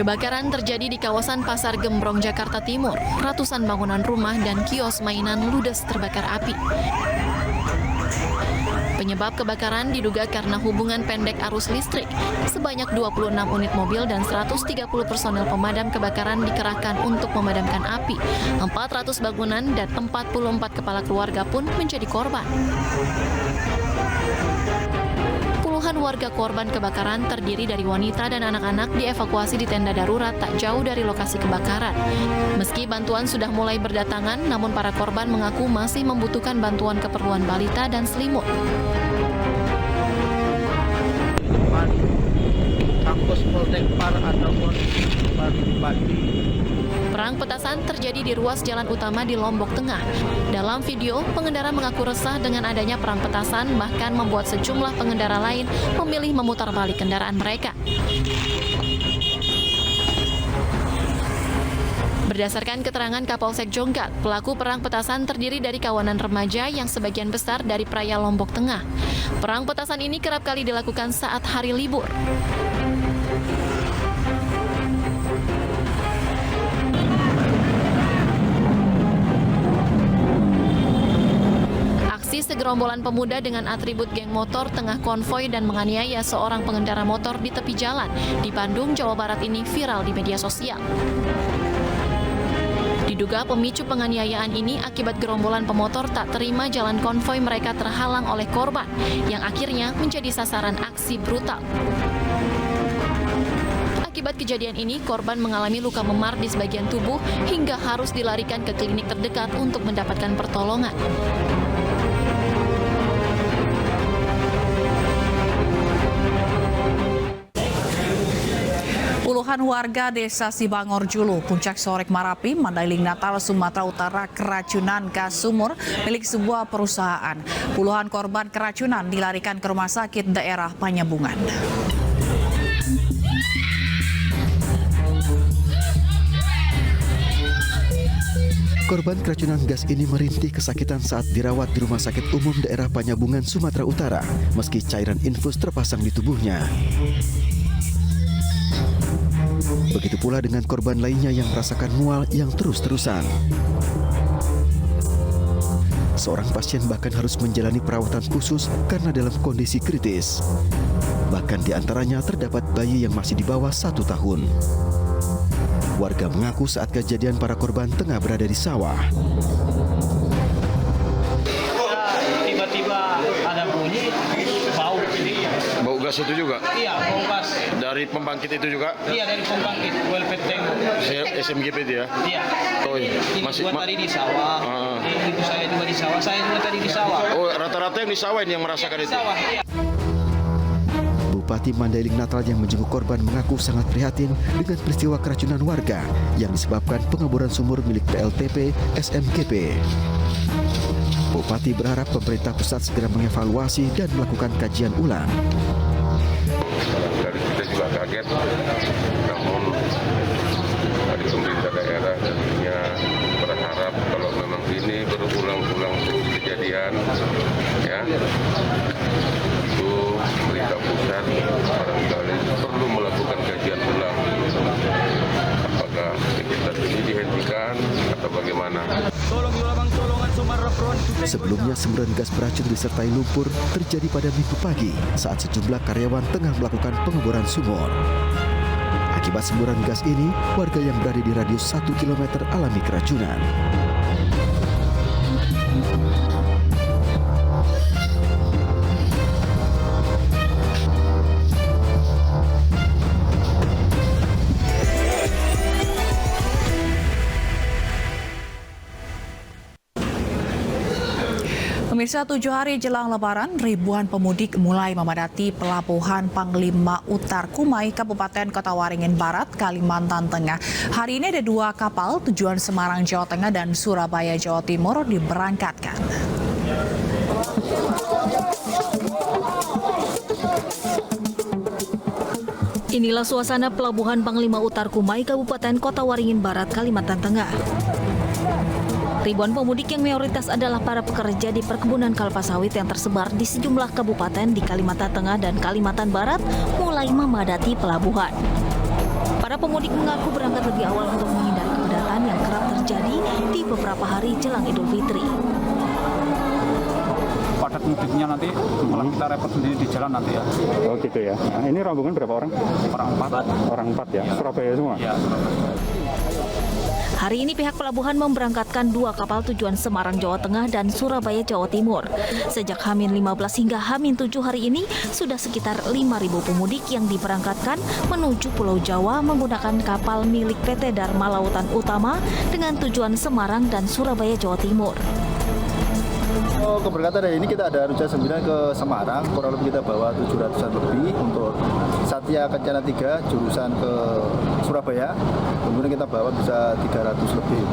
Kebakaran terjadi di kawasan Pasar Gembrong, Jakarta Timur. Ratusan bangunan rumah dan kios mainan ludes terbakar api. Penyebab kebakaran diduga karena hubungan pendek arus listrik. Sebanyak 26 unit mobil dan 130 personel pemadam kebakaran dikerahkan untuk memadamkan api. 400 bangunan dan 44 kepala keluarga pun menjadi korban. Puluhan warga korban kebakaran terdiri dari wanita dan anak-anak dievakuasi di tenda darurat tak jauh dari lokasi kebakaran. Meski bantuan sudah mulai berdatangan, namun para korban mengaku masih membutuhkan bantuan keperluan balita dan selimut. Kampus Poltekpar ataupun Bupati. Perang petasan terjadi di ruas jalan utama di Lombok Tengah. Dalam video, pengendara mengaku resah dengan adanya perang petasan, bahkan membuat sejumlah pengendara lain memilih memutar balik kendaraan mereka. Berdasarkan keterangan Kapolsek Jonggat, pelaku perang petasan terdiri dari kawanan remaja yang sebagian besar dari Praia Lombok Tengah. Perang petasan ini kerap kali dilakukan saat hari libur. Segerombolan pemuda dengan atribut geng motor tengah konvoi dan menganiaya seorang pengendara motor di tepi jalan di Bandung, Jawa Barat ini viral di media sosial. Diduga pemicu penganiayaan ini akibat gerombolan pemotor tak terima jalan konvoi mereka terhalang oleh korban yang akhirnya menjadi sasaran aksi brutal. Akibat kejadian ini, korban mengalami luka memar di sebagian tubuh hingga harus dilarikan ke klinik terdekat untuk mendapatkan pertolongan. Puluhan warga desa Sibangor Julu, Puncak Sorek Marapi, Mandailing Natal, Sumatera Utara keracunan gas sumur milik sebuah perusahaan. Puluhan korban keracunan dilarikan ke rumah sakit daerah Panyabungan. Korban keracunan gas ini merintih kesakitan saat dirawat di Rumah Sakit Umum Daerah Panyabungan, Sumatera Utara, meski cairan infus terpasang di tubuhnya. Begitu pula dengan korban lainnya yang merasakan mual yang terus-terusan. Seorang pasien bahkan harus menjalani perawatan khusus karena dalam kondisi kritis. Bahkan di antaranya terdapat bayi yang masih di bawah 1 tahun. Warga mengaku saat kejadian para korban tengah berada di sawah. Tiba-tiba ada bunyi bau. Bau gas itu juga? Iya, bau gas. Dari pembangkit itu juga? Iya, dari pembangkit well peteng. SMGP itu ya? Iya. Oh, ini masih gua tadi di sawah. Ibu saya juga di sawah. Saya juga tadi di sawah. Oh, rata-rata yang di sawah ini yang merasakan itu? Sawah, iya. Bupati Mandailing Natal yang menjenguk korban mengaku sangat prihatin dengan peristiwa keracunan warga yang disebabkan pengeboran sumur milik PLTP SMGP. Bupati berharap pemerintah pusat segera mengevaluasi dan melakukan kajian ulang. Dari kita juga kaget, namun dari pemerintah daerah tentunya berharap kalau memang ini berulang-ulang kejadian, ya, itu pemerintah pusat barangkali perlu melakukan kajian ulang. Apakah kegiatan ini dihentikan atau bagaimana? Sebelumnya semburan gas beracun disertai lumpur terjadi pada Minggu pagi saat sejumlah karyawan tengah melakukan pengeboran sumur. Akibat semburan gas ini, warga yang berada di radius 1 km alami keracunan. Pemirsa, 7 hari jelang Lebaran, ribuan pemudik mulai memadati Pelabuhan Panglima Utar Kumai, Kabupaten Kota Waringin Barat, Kalimantan Tengah. Hari ini ada 2 kapal tujuan Semarang, Jawa Tengah dan Surabaya, Jawa Timur diberangkatkan. Inilah suasana Pelabuhan Panglima Utar Kumai, Kabupaten Kota Waringin Barat, Kalimantan Tengah. Ribuan pemudik yang mayoritas adalah para pekerja di perkebunan kelapa sawit yang tersebar di sejumlah kabupaten di Kalimantan Tengah dan Kalimantan Barat mulai memadati pelabuhan. Para Para pemudik mengaku berangkat lebih awal untuk menghindari kepadatan yang kerap terjadi di beberapa hari jelang Idul Fitri. Padat mudiknya nanti malah kita repot sendiri di jalan nanti ya. Oh gitu ya. Nah, ini rombongan berapa orang? Orang 4 ya. Surabaya semua. Iya, Surabaya. Hari ini pihak pelabuhan memberangkatkan 2 kapal tujuan Semarang, Jawa Tengah dan Surabaya, Jawa Timur. Sejak H-15 hingga H-7 hari ini, sudah sekitar 5.000 pemudik yang diberangkatkan menuju Pulau Jawa menggunakan kapal milik PT Dharma Lautan Utama dengan tujuan Semarang dan Surabaya, Jawa Timur. Keberangkatan hari ini kita ada rute 9 ke Semarang, kurang lebih kita bawa 700-an lebih untuk Satya Kencana 3 jurusan ke Surabaya, kemudian kita bawa bisa 300 lebih.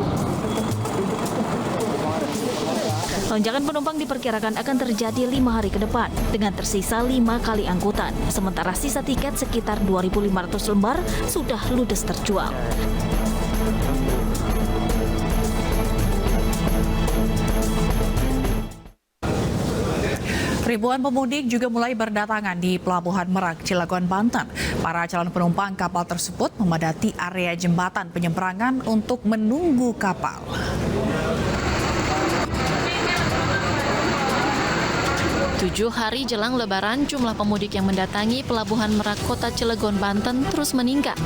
Lonjakan penumpang diperkirakan akan terjadi 5 hari ke depan dengan tersisa 5 kali angkutan. Sementara sisa tiket sekitar 2.500 lembar sudah ludes terjual. Ribuan pemudik juga mulai berdatangan di Pelabuhan Merak, Cilegon, Banten. Para calon penumpang kapal tersebut memadati area jembatan penyeberangan untuk menunggu kapal. Tujuh hari jelang Lebaran, jumlah pemudik yang mendatangi Pelabuhan Merak Kota Cilegon, Banten terus meningkat.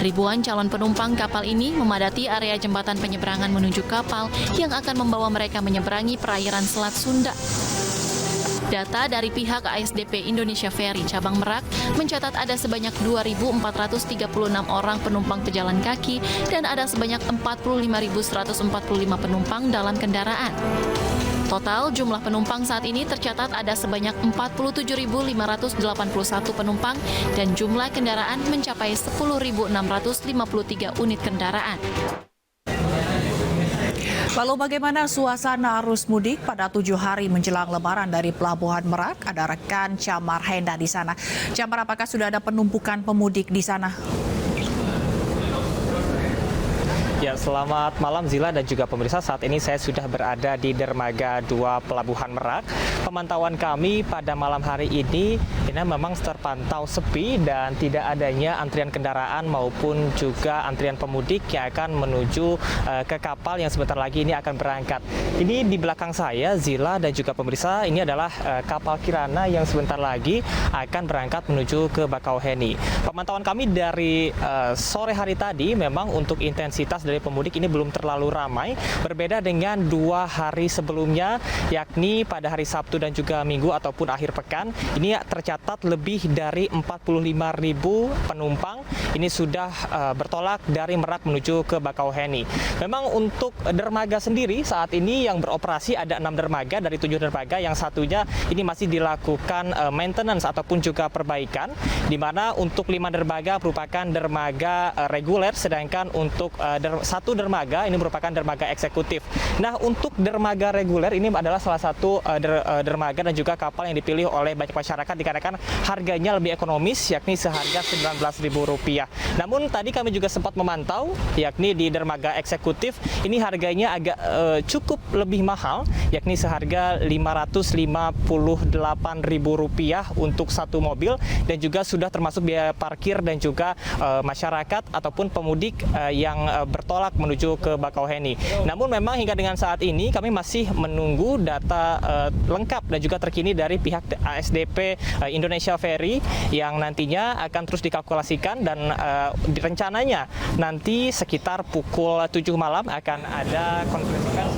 Ribuan calon penumpang kapal ini memadati area jembatan penyeberangan menuju kapal yang akan membawa mereka menyeberangi perairan Selat Sunda. Data dari pihak ASDP Indonesia Ferry Cabang Merak mencatat ada sebanyak 2.436 orang penumpang pejalan kaki dan ada sebanyak 45.145 penumpang dalam kendaraan. Total jumlah penumpang saat ini tercatat ada sebanyak 47.581 penumpang dan jumlah kendaraan mencapai 10.653 unit kendaraan. Lalu bagaimana suasana arus mudik pada 7 hari menjelang Lebaran dari Pelabuhan Merak? Ada rekan Camar Henda di sana. Camar, apakah sudah ada penumpukan pemudik di sana? Ya, selamat malam Zila dan juga pemirsa. Saat ini saya sudah berada di Dermaga 2 Pelabuhan Merak. Pemantauan kami pada malam hari ini memang terpantau sepi dan tidak adanya antrian kendaraan maupun juga antrian pemudik yang akan menuju ke kapal yang sebentar lagi ini akan berangkat. Ini di belakang saya, Zila dan juga pemirsa, ini adalah kapal Kirana yang sebentar lagi akan berangkat menuju ke Bakauheni. Pemantauan kami dari sore hari tadi memang untuk intensitas dari pemudik ini belum terlalu ramai, berbeda dengan 2 hari sebelumnya, yakni pada hari Sabtu dan juga Minggu ataupun akhir pekan. Ini tercatat lebih dari 45.000 penumpang ini sudah bertolak dari Merak menuju ke Bakauheni. Memang untuk dermaga sendiri saat ini yang beroperasi ada 6 dermaga dari 7 dermaga, yang satunya ini masih dilakukan maintenance ataupun juga perbaikan, di mana untuk 5 dermaga merupakan dermaga reguler, sedangkan untuk 1 dermaga ini merupakan dermaga eksekutif. Nah, untuk dermaga reguler ini adalah salah satu dermaga dan juga kapal yang dipilih oleh banyak masyarakat dikarenakan harganya lebih ekonomis, yakni seharga Rp19.000. Namun tadi kami juga sempat memantau, yakni di dermaga eksekutif ini harganya agak cukup lebih mahal, yakni seharga Rp558.000 untuk 1 mobil, dan juga sudah termasuk biaya parkir dan juga masyarakat ataupun pemudik yang bertolak menuju ke Bakauheni. Namun memang hingga dengan saat ini kami masih menunggu data lengkap dan juga terkini dari pihak ASDP Indonesia Ferry yang nantinya akan terus dikalkulasikan, dan rencananya nanti sekitar pukul 7 malam akan ada konferensi pers.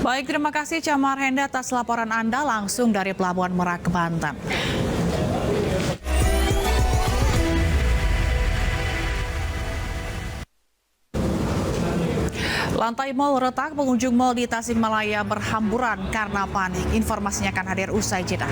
Baik, terima kasih Camar Henda atas laporan Anda langsung dari Pelabuhan Merak, Banten. Lantai mal retak, pengunjung mal di Tasikmalaya berhamburan karena panik. Informasinya akan hadir usai jeda.